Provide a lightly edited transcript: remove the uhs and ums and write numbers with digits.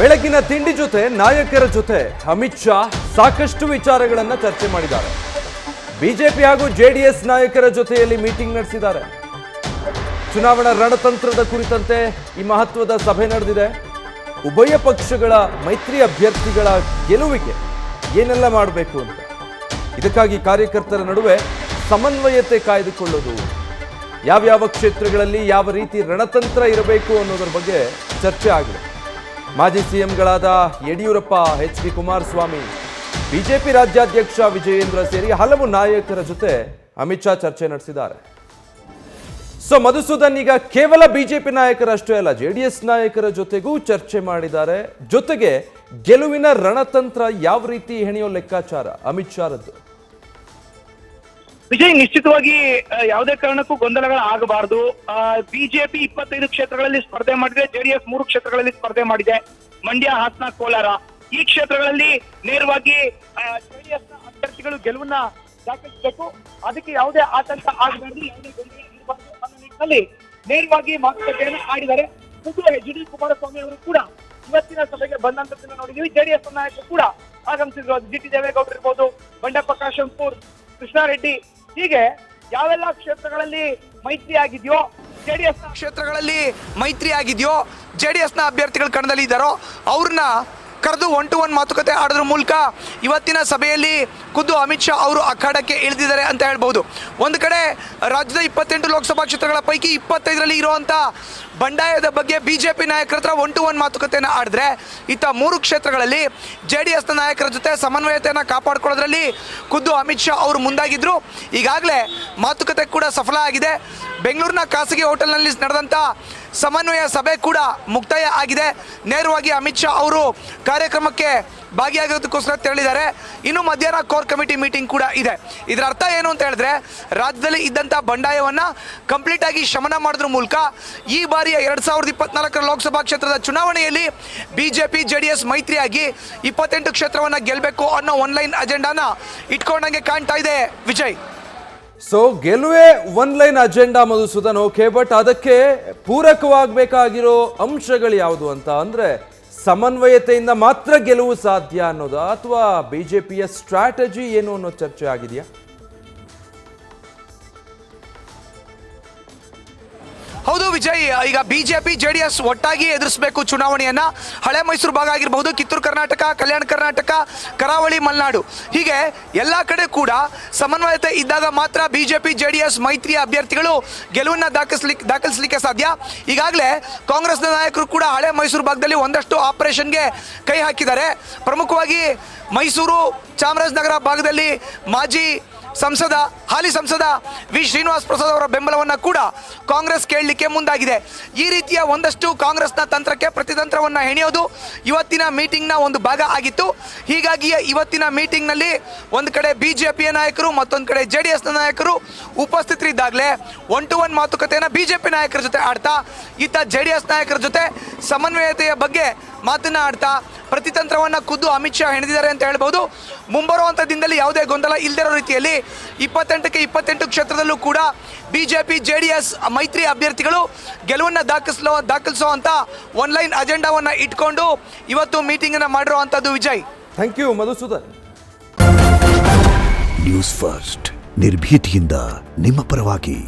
ಬೆಳಗಿನ ತಿಂಡಿ ಜೊತೆ ನಾಯಕರ ಜೊತೆ ಅಮಿತ್ ಶಾ ಸಾಕಷ್ಟು ವಿಚಾರಗಳನ್ನು ಚರ್ಚೆ ಮಾಡಿದ್ದಾರೆ. ಬಿಜೆಪಿ ಹಾಗೂ ಜೆಡಿಎಸ್ ನಾಯಕರ ಜೊತೆಯಲ್ಲಿ ಮೀಟಿಂಗ್ ನಡೆಸಿದ್ದಾರೆ. ಚುನಾವಣಾ ರಣತಂತ್ರದ ಕುರಿತಂತೆ ಈ ಮಹತ್ವದ ಸಭೆ ನಡೆದಿದೆ. ಉಭಯ ಪಕ್ಷಗಳ ಮೈತ್ರಿ ಅಭ್ಯರ್ಥಿಗಳ ಗೆಲುವಿಗೆ ಏನೆಲ್ಲ ಮಾಡಬೇಕು ಅಂತ, ಇದಕ್ಕಾಗಿ ಕಾರ್ಯಕರ್ತರ ನಡುವೆ ಸಮನ್ವಯತೆ ಕಾಯ್ದುಕೊಳ್ಳೋದು, ಯಾವ್ಯಾವ ಕ್ಷೇತ್ರಗಳಲ್ಲಿ ಯಾವ ರೀತಿ ರಣತಂತ್ರ ಇರಬೇಕು ಅನ್ನೋದರ ಬಗ್ಗೆ ಚರ್ಚೆ ಆಗಿದೆ. ಮಾಜಿ ಸಿಎಂಗಳಾದ Yediyurappa, H D Kumaraswamy, BJP ರಾಜ್ಯಾಧ್ಯಕ್ಷ ವಿಜಯೇಂದ್ರ ಸೇರಿ ಹಲವು ನಾಯಕರ ಜೊತೆ ಅಮಿತ್ ಶಾ ಚರ್ಚೆ ನಡೆಸಿದ್ದಾರೆ. ಮಧುಸೂದನ್ ಈಗ ಕೇವಲ ಬಿಜೆಪಿ ನಾಯಕರಷ್ಟೇ ಅಲ್ಲ, ಜೆಡಿಎಸ್ ನಾಯಕರ ಜೊತೆಗೂ ಚರ್ಚೆ ಮಾಡಿದ್ದಾರೆ. ಜೊತೆಗೆ ಗೆಲುವಿನ ರಣತಂತ್ರ ಯಾವ ರೀತಿ ಹೆಣೆಯೋ ಲೆಕ್ಕಾಚಾರ ಅಮಿತ್ ಶಾರದ್ದು. ವಿಜಯ್, ನಿಶ್ಚಿತವಾಗಿ ಯಾವುದೇ ಕಾರಣಕ್ಕೂ ಗೊಂದಲಗಳು ಆಗಬಾರದು. ಬಿಜೆಪಿ 25 ಕ್ಷೇತ್ರಗಳಲ್ಲಿ ಸ್ಪರ್ಧೆ ಮಾಡಿದೆ, ಜೆಡಿಎಸ್ 3 ಕ್ಷೇತ್ರಗಳಲ್ಲಿ ಸ್ಪರ್ಧೆ ಮಾಡಿದೆ. ಮಂಡ್ಯ, ಹಾಸನ, ಕೋಲಾರ ಈ ಕ್ಷೇತ್ರಗಳಲ್ಲಿ ನೇರವಾಗಿ ಜೆಡಿಎಸ್ ನ ಅಭ್ಯರ್ಥಿಗಳು ಗೆಲುವನ್ನ ದಾಖಲಿಸಬೇಕು. ಅದಕ್ಕೆ ಯಾವುದೇ ಆತಂಕ ಆಗಬಾರದು, ಯಾವುದೇ ಗೊಂದಲ ಇರಬಾರದು ಅನ್ನೋ ನಿಟ್ಟಿನಲ್ಲಿ ನೇರವಾಗಿ ಮಾತುಕತೆಯನ್ನು ಆಡಿದ್ದಾರೆ. ಎಚ್ ಡಿ ಕುಮಾರಸ್ವಾಮಿ ಅವರು ಕೂಡ ಇವತ್ತಿನ ಸಭೆಗೆ ಬಂದಂತದನ್ನ ನೋಡಿದೀವಿ. ಜೆಡಿಎಸ್ ನಾಯಕರು ಕೂಡ ಆಗಮಿಸಿದ್ರು. ಜಿ ಟಿ ದೇವೇಗೌಡರು ಇರ್ಬೋದು, ಬಂಡೆಪ್ಪ ಕಾಶೆಂಪೂರ್, ಕೃಷ್ಣಾರೆಡ್ಡಿ, ಹೀಗೆ ಯಾವೆಲ್ಲ ಕ್ಷೇತ್ರಗಳಲ್ಲಿ ಮೈತ್ರಿ ಆಗಿದೆಯೋ, ಜೆಡಿಎಸ್ ಕ್ಷೇತ್ರಗಳಲ್ಲಿ ಮೈತ್ರಿ ಆಗಿದೆಯೋ, ಜೆಡಿಎಸ್ ನ ಅಭ್ಯರ್ಥಿಗಳು ಕಣದಲ್ಲಿ ಇದ್ದಾರೋ ಅವ್ರನ್ನ ಕರೆದು 1-to-1 ಮಾತುಕತೆ ಆಡೋದ್ರ ಮೂಲಕ ಇವತ್ತಿನ ಸಭೆಯಲ್ಲಿ ಖುದ್ದು ಅಮಿತ್ ಶಾ ಅವರು ಅಖಾಡಕ್ಕೆ ಇಳಿದಿದ್ದಾರೆ ಅಂತ ಹೇಳ್ಬೋದು. ಒಂದು ಕಡೆ ರಾಜ್ಯದ 28 ಲೋಕಸಭಾ ಕ್ಷೇತ್ರಗಳ ಪೈಕಿ 25ರಲ್ಲಿ ಇರುವಂಥ ಬಂಡಾಯದ ಬಗ್ಗೆ ಬಿಜೆಪಿ ನಾಯಕರ ಹತ್ರ 1-to-1 ಮಾತುಕತೆಯನ್ನು ಆಡಿದ್ರೆ, ಇತ್ತ 3 ಕ್ಷೇತ್ರಗಳಲ್ಲಿ ಜೆಡಿಎಸ್ನ ನಾಯಕರ ಜೊತೆ ಸಮನ್ವಯತೆಯನ್ನು ಕಾಪಾಡಿಕೊಳ್ಳೋದ್ರಲ್ಲಿ ಖುದ್ದು ಅಮಿತ್ ಶಾ ಅವರು ಮುಂದಾಗಿದ್ದರು. ಈಗಾಗಲೇ ಮಾತುಕತೆ ಕೂಡ ಸಫಲ ಆಗಿದೆ. ಬೆಂಗಳೂರಿನ ಖಾಸಗಿ ಹೋಟೆಲ್ನಲ್ಲಿ ನಡೆದಂಥ ಸಮನ್ವಯ ಸಭೆ ಕೂಡ ಮುಕ್ತಾಯ ಆಗಿದೆ. ನೇರವಾಗಿ ಅಮಿತ್ ಶಾ ಅವರು ಕಾರ್ಯಕ್ರಮಕ್ಕೆ ಭಾಗಿಯಾಗೋದಕ್ಕೋಸ್ಕರ ತೆರಳಿದ್ದಾರೆ. ಇನ್ನು ಮಧ್ಯಾಹ್ನ ಕೋರ್ ಕಮಿಟಿ ಮೀಟಿಂಗ್ ಕೂಡ ಇದೆ. ಇದರ ಅರ್ಥ ಏನು ಅಂತ ಹೇಳಿದ್ರೆ, ರಾಜ್ಯದಲ್ಲಿ ಇದ್ದಂಥ ಬಂಡಾಯವನ್ನು ಕಂಪ್ಲೀಟ್ ಆಗಿ ಶಮನ ಮಾಡೋದ್ರ ಮೂಲಕ ಈ ಬಾರಿಯ 2024 ಲೋಕಸಭಾ ಕ್ಷೇತ್ರದ ಚುನಾವಣೆಯಲ್ಲಿ ಬಿಜೆಪಿ ಜೆಡಿಎಸ್ ಮೈತ್ರಿಯಾಗಿ 28 ಕ್ಷೇತ್ರವನ್ನು ಗೆಲ್ಲಬೇಕು ಅನ್ನೋ ಒನ್ಲೈನ್ ಅಜೆಂಡಾನ ಇಟ್ಕೊಂಡಂಗೆ ಕಾಣ್ತಾ ಇದೆ ವಿಜಯ್. ಗೆಲುವೇ one line agenda Madhusudan, okay. But ಅದಕ್ಕೆ ಪೂರಕವಾಗಬೇಕಾಗಿರೋ ಅಂಶಗಳು ಯಾವುದು ಅಂತ ಅಂದ್ರೆ, ಸಮನ್ವಯತೆಯಿಂದ ಮಾತ್ರ ಗೆಲುವು ಸಾಧ್ಯ ಅನ್ನೋದಾ, ಅಥವಾ ಬಿಜೆಪಿಯ ಸ್ಟ್ರಾಟಜಿ ಏನು ಅನ್ನೋ ಚರ್ಚೆ ಆಗಿದೆಯಾ? ಹೌದು ವಿಜಯ್, ಈಗ ಬಿಜೆಪಿ ಜೆಡಿಎಸ್ ಒಟ್ಟಾಗಿ ಎದುರಿಸಬೇಕು ಚುನಾವಣೆಯನ್ನ. ಹಳೆ ಮೈಸೂರು ಭಾಗ ಆಗಿರಬಹುದು, ಕಿತ್ತೂರು ಕರ್ನಾಟಕ, ಕಲ್ಯಾಣ ಕರ್ನಾಟಕ, ಕರಾವಳಿ, ಮಲೆನಾಡು, ಹೀಗೆ ಎಲ್ಲ ಕಡೆ ಕೂಡ ಸಮನ್ವಯತೆ ಇದ್ದಾಗ ಮಾತ್ರ ಬಿಜೆಪಿ ಜೆಡಿಎಸ್ ಮೈತ್ರಿಯ ಅಭ್ಯರ್ಥಿಗಳು ಗೆಲುವನ್ನು ದಾಖಲಿಸಲಿಕ್ಕೆ ಸಾಧ್ಯ. ಈಗಾಗಲೇ ಕಾಂಗ್ರೆಸ್ನ ನಾಯಕರು ಕೂಡ ಹಳೆ ಮೈಸೂರು ಭಾಗದಲ್ಲಿ ಒಂದಷ್ಟು ಆಪರೇಷನ್ಗೆ ಕೈ ಹಾಕಿದ್ದಾರೆ. ಪ್ರಮುಖವಾಗಿ ಮೈಸೂರು, ಚಾಮರಾಜನಗರ ಭಾಗದಲ್ಲಿ ಹಾಲಿ ಸಂಸದ ವಿ ಶ್ರೀನಿವಾಸ್ ಪ್ರಸಾದ್ ಅವರ ಬೆಂಬಲವನ್ನು ಕೂಡ ಕಾಂಗ್ರೆಸ್ ಕೇಳಲಿಕ್ಕೆ ಮುಂದಾಗಿದೆ. ಈ ರೀತಿಯ ಒಂದಷ್ಟು ಕಾಂಗ್ರೆಸ್ನ ತಂತ್ರಕ್ಕೆ ಪ್ರತಿತಂತ್ರವನ್ನು ಹೆಣೆಯೋದು ಇವತ್ತಿನ ಮೀಟಿಂಗ್ನ ಒಂದು ಭಾಗ ಆಗಿತ್ತು. ಹೀಗಾಗಿಯೇ ಇವತ್ತಿನ ಮೀಟಿಂಗ್ನಲ್ಲಿ ಒಂದು ಕಡೆ ಬಿಜೆಪಿಯ ನಾಯಕರು, ಮತ್ತೊಂದು ಕಡೆ ಜೆಡಿಎಸ್ನ ನಾಯಕರು ಉಪಸ್ಥಿತರಿದ್ದಾಗಲೇ 1-to-1 ಮಾತುಕತೆಯನ್ನು ಬಿಜೆಪಿ ನಾಯಕರ ಜೊತೆ ಆಡ್ತಾ, ಇತ್ತ ಜೆಡಿಎಸ್ ನಾಯಕರ ಜೊತೆ ಸಮನ್ವಯತೆಯ ಬಗ್ಗೆ ಮಾತನ್ನ ಆಡ್ತಾ ಪ್ರತಿತಂತ್ರವನ್ನು ಖುದ್ದು ಅಮಿತ್ ಶಾ ಹೆಣೆದಿದ್ದಾರೆ ಅಂತ ಹೇಳ್ಬೋದು. ಮುಂಬರುವಂಥ ದಿನದಲ್ಲಿ ಯಾವುದೇ ಗೊಂದಲ ಇಲ್ಲದಿರೋ ರೀತಿಯಲ್ಲಿ 28ಕ್ಕೆ 28 ಕ್ಷೇತ್ರದಲ್ಲೂ ಕೂಡ ಬಿಜೆಪಿ ಜೆಡಿಎಸ್ ಮೈತ್ರಿ ಅಭ್ಯರ್ಥಿಗಳು ಗೆಲುವನ್ನು ದಾಖಲಿಸುವಂಥ ಒನ್ಲೈನ್ ಅಜೆಂಡಾವನ್ನು ಇಟ್ಕೊಂಡು ಇವತ್ತು ಮೀಟಿಂಗನ್ನು ಮಾಡಿರುವಂಥದ್ದು Vijay. Thank you Madhusudan. News first, ನಿರ್ಭೀತಿಯಿಂದ ನಿಮ್ಮ ಪರವಾಗಿ.